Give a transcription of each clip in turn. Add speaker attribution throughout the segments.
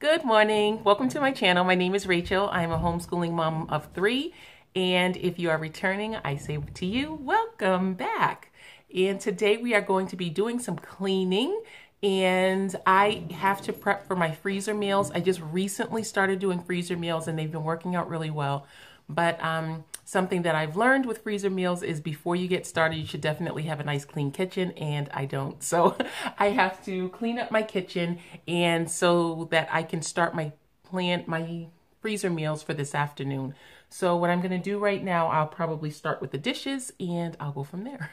Speaker 1: Good morning. Welcome to my channel. My name is Rachel. I'm a homeschooling mom of 3. And if you are returning, I say to you, welcome back. And today we are going to be doing some cleaning. And I have to prep for my freezer meals. I just recently started doing freezer meals and they've been working out really well. But something that I've learned with freezer meals is before you get started, you should definitely have a nice clean kitchen, and I don't. So I have to clean up my kitchen and so that I can start my freezer meals for this afternoon. So what I'm gonna do right now, I'll probably start with the dishes and I'll go from there.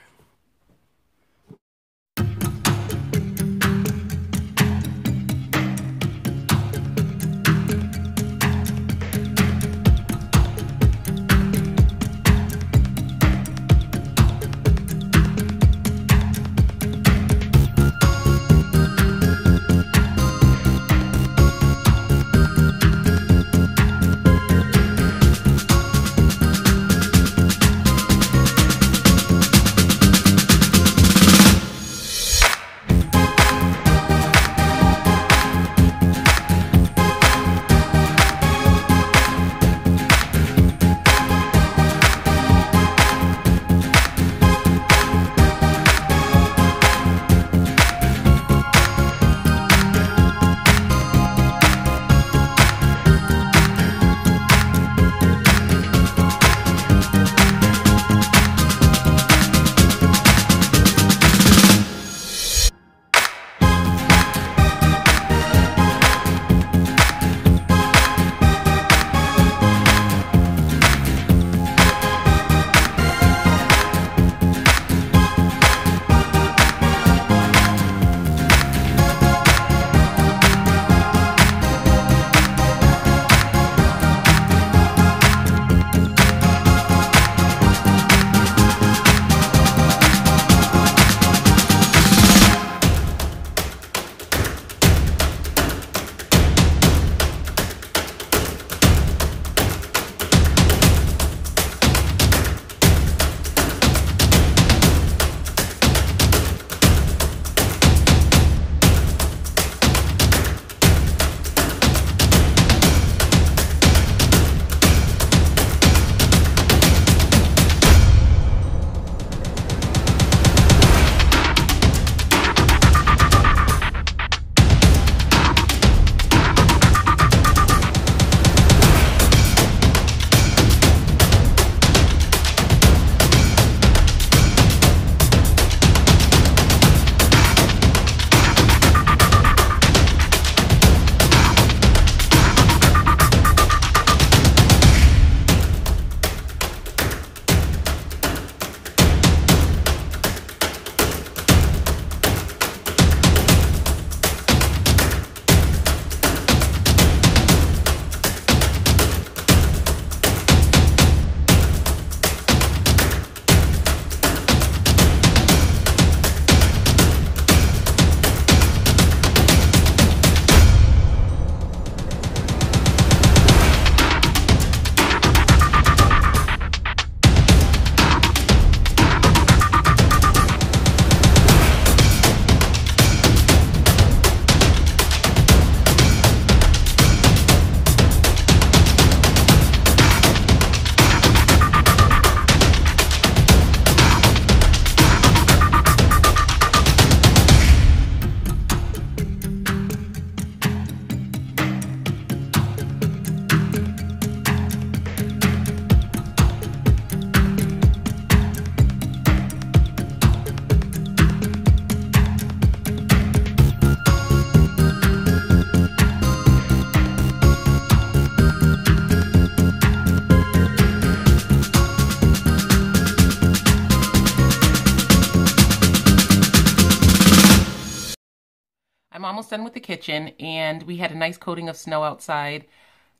Speaker 1: I'm almost done with the kitchen, and we had a nice coating of snow outside.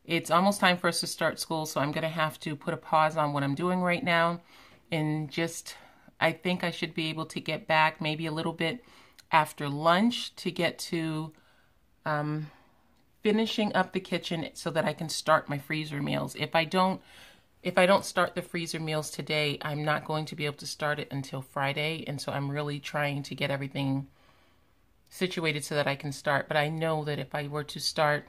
Speaker 1: It's almost time for us to start school, so I'm going to have to put a pause on what I'm doing right now. And I think I should be able to get back maybe a little bit after lunch to get to finishing up the kitchen so that I can start my freezer meals. If I don't start the freezer meals today, I'm not going to be able to start it until Friday. And so I'm really trying to get everything situated so that I can start. But I know that if I were to start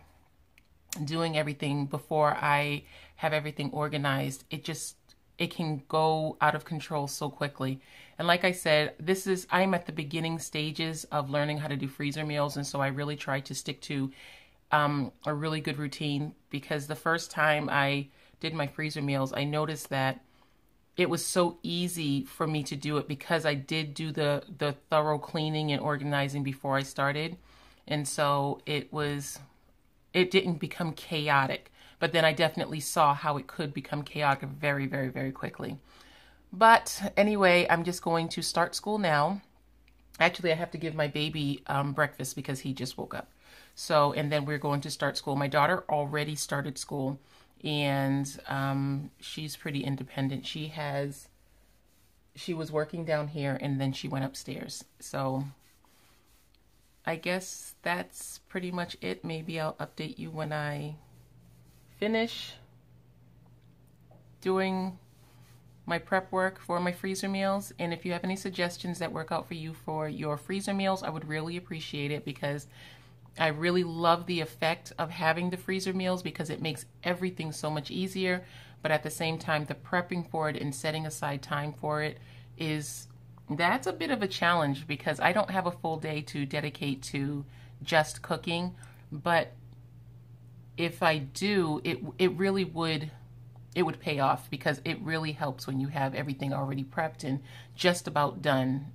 Speaker 1: doing everything before I have everything organized, it can go out of control so quickly. And like I said, I'm at the beginning stages of learning how to do freezer meals, and so I really try to stick to a really good routine, because the first time I did my freezer meals, I noticed that it was so easy for me to do it because I did do the thorough cleaning and organizing before I started. And so it didn't become chaotic. But then I definitely saw how it could become chaotic very, very, very quickly. But anyway, I'm just going to start school now. Actually, I have to give my baby breakfast because he just woke up. So, and then we're going to start school. My daughter already started school, and she's pretty independent. She was working down here, and then she went upstairs. So I guess that's pretty much it. Maybe I'll update you when I finish doing my prep work for my freezer meals. And if you have any suggestions that work out for you for your freezer meals, I would really appreciate it, because I really love the effect of having the freezer meals, because it makes everything so much easier. But at the same time, the prepping for it and setting aside time for it that's a bit of a challenge, because I don't have a full day to dedicate to just cooking. But if I do, it really would pay off, because it really helps when you have everything already prepped and just about done.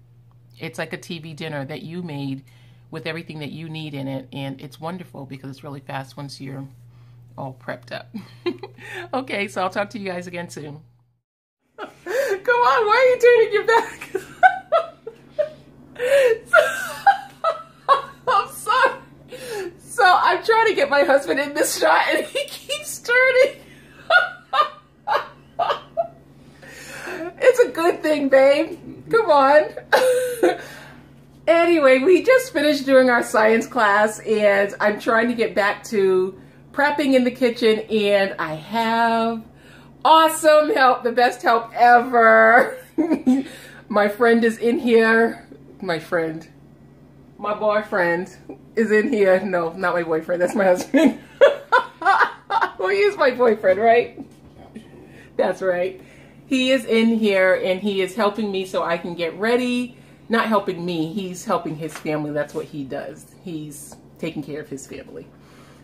Speaker 1: It's like a TV dinner that you made with everything that you need in it, and it's wonderful because it's really fast once you're all prepped up. Okay, so I'll talk to you guys again soon. Come on, why are you turning your back? I'm sorry. So I'm trying to get my husband in this shot, and he keeps turning. It's a good thing, babe. Come on. Anyway, we just finished doing our science class, and I'm trying to get back to prepping in the kitchen, and I have awesome help, the best help ever. My friend is in here. My boyfriend is in here. No, not my boyfriend. That's my husband. Well, he is my boyfriend, right? That's right. He is in here, and he is helping me so I can get ready. Not helping me, he's helping his family. That's what he does. He's taking care of his family.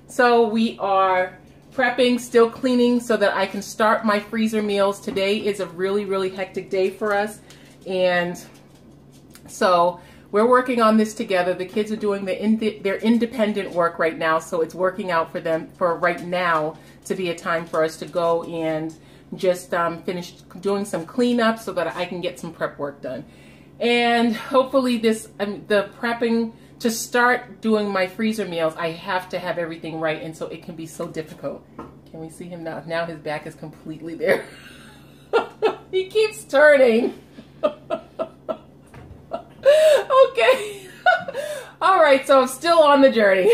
Speaker 1: So we are prepping, still cleaning, so that I can start my freezer meals. Today is a really, really hectic day for us. And so we're working on this together. The kids are doing their independent work right now, so it's working out for them for right now to be a time for us to go and just finish doing some cleanup so that I can get some prep work done. And hopefully the prepping to start doing my freezer meals, I have to have everything right, and so it can be so difficult. Can we see him now? Now his back is completely there. He keeps turning. Okay. All right, so I'm still on the journey.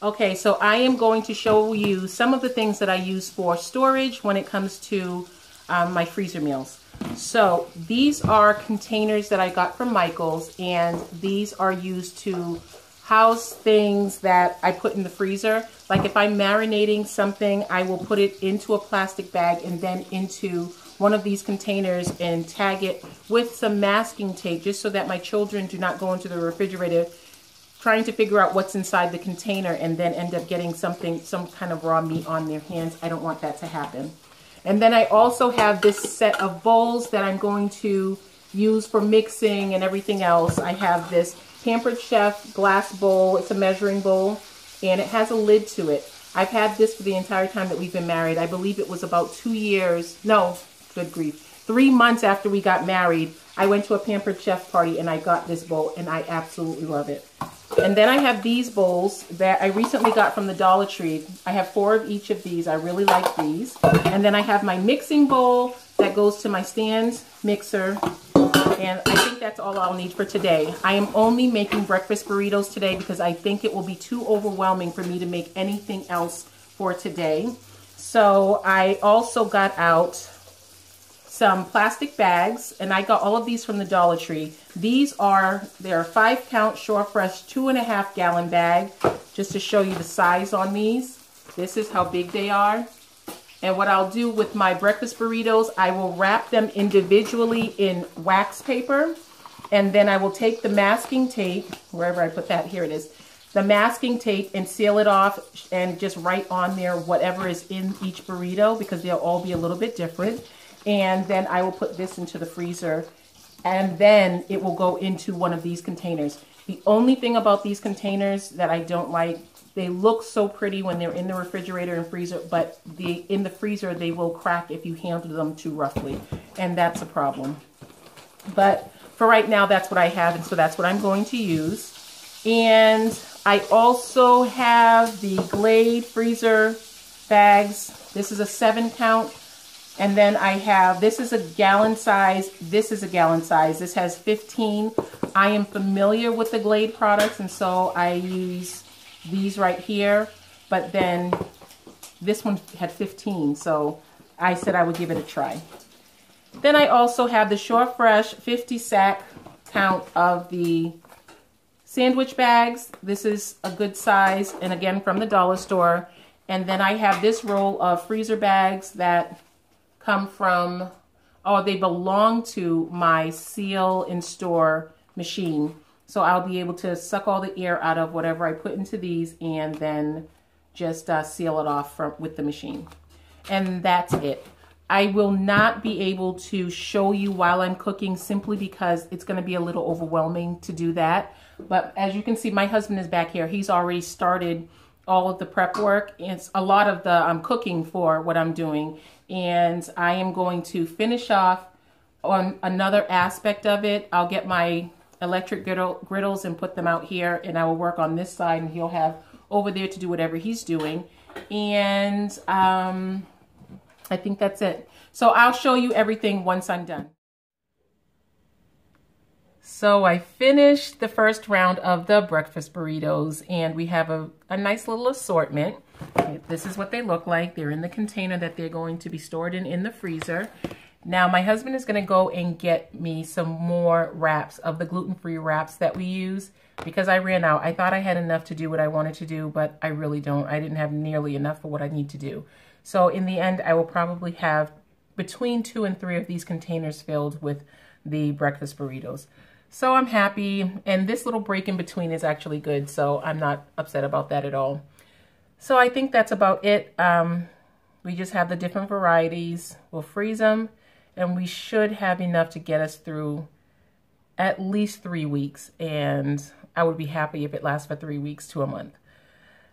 Speaker 1: Okay, so I am going to show you some of the things that I use for storage when it comes to my freezer meals. So these are containers that I got from Michael's, and these are used to house things that I put in the freezer. Like if I'm marinating something, I will put it into a plastic bag and then into one of these containers and tag it with some masking tape, just so that my children do not go into the refrigerator trying to figure out what's inside the container and then end up getting some kind of raw meat on their hands. I don't want that to happen. And then I also have this set of bowls that I'm going to use for mixing and everything else. I have this Pampered Chef glass bowl. It's a measuring bowl, and it has a lid to it. I've had this for the entire time that we've been married. I believe it was about 2 years. No, good grief. 3 months after we got married, I went to a Pampered Chef party, and I got this bowl, and I absolutely love it. And then I have these bowls that I recently got from the Dollar Tree. I have 4 of each of these. I really like these. And then I have my mixing bowl that goes to my stand mixer. And I think that's all I'll need for today. I am only making breakfast burritos today because I think it will be too overwhelming for me to make anything else for today. So I also got out some plastic bags, and I got all of these from the Dollar Tree. They're a 5-count Shore Fresh 2.5 gallon bag, just to show you the size on these. This is how big they are. And what I'll do with my breakfast burritos, I will wrap them individually in wax paper, and then I will take the masking tape, wherever I put that, here it is, the masking tape, and seal it off and just write on there whatever is in each burrito, because they'll all be a little bit different. And then I will put this into the freezer, and then it will go into one of these containers. The only thing about these containers that I don't like, they look so pretty when they're in the refrigerator and freezer, but in the freezer they will crack if you handle them too roughly, and that's a problem. But for right now, that's what I have, and so that's what I'm going to use. And I also have the Glade freezer bags. This is a 7-count. And then I have, this is a gallon size, this is a gallon size. This has 15. I am familiar with the Glade products, and so I use these right here. But then this one had 15, so I said I would give it a try. Then I also have the Shore Fresh 50 sack count of the sandwich bags. This is a good size, and again from the dollar store. And then I have this roll of freezer bags that come from, they belong to my seal in store machine. So I'll be able to suck all the air out of whatever I put into these, and then just seal it off with the machine. And that's it. I will not be able to show you while I'm cooking, simply because it's going to be a little overwhelming to do that. But as you can see, my husband is back here. He's already started all of the prep work. It's a lot of the cooking for what I'm doing. And I am going to finish off on another aspect of it. I'll get my electric griddles and put them out here, and I will work on this side, and he'll have over there to do whatever he's doing. And I think that's it. So I'll show you everything once I'm done. So I finished the first round of the breakfast burritos, and we have a nice little assortment. This is what they look like. They're in the container that they're going to be stored in the freezer. Now my husband is going to go and get me some more wraps of the gluten-free wraps that we use, because I ran out. I thought I had enough to do what I wanted to do, but I really don't. I didn't have nearly enough for what I need to do. So in the end, I will probably have between 2 and 3 of these containers filled with the breakfast burritos. So I'm happy, and this little break in between is actually good, so I'm not upset about that at all. So I think that's about it. We just have the different varieties. We'll freeze them, and we should have enough to get us through at least 3 weeks, and I would be happy if it lasts for 3 weeks to a month.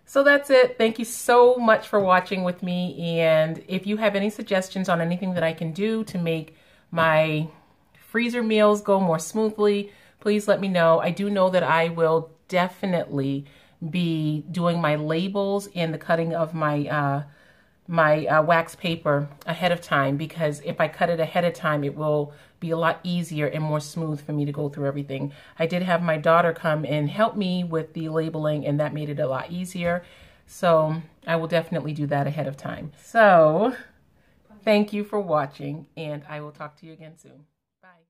Speaker 1: So that's it. Thank you so much for watching with me, and if you have any suggestions on anything that I can do to make my freezer meals go more smoothly, please let me know. I do know that I will definitely be doing my labels and the cutting of my wax paper ahead of time, because if I cut it ahead of time, it will be a lot easier and more smooth for me to go through everything. I did have my daughter come and help me with the labeling, and that made it a lot easier. So I will definitely do that ahead of time. So thank you for watching, and I will talk to you again soon. Bye.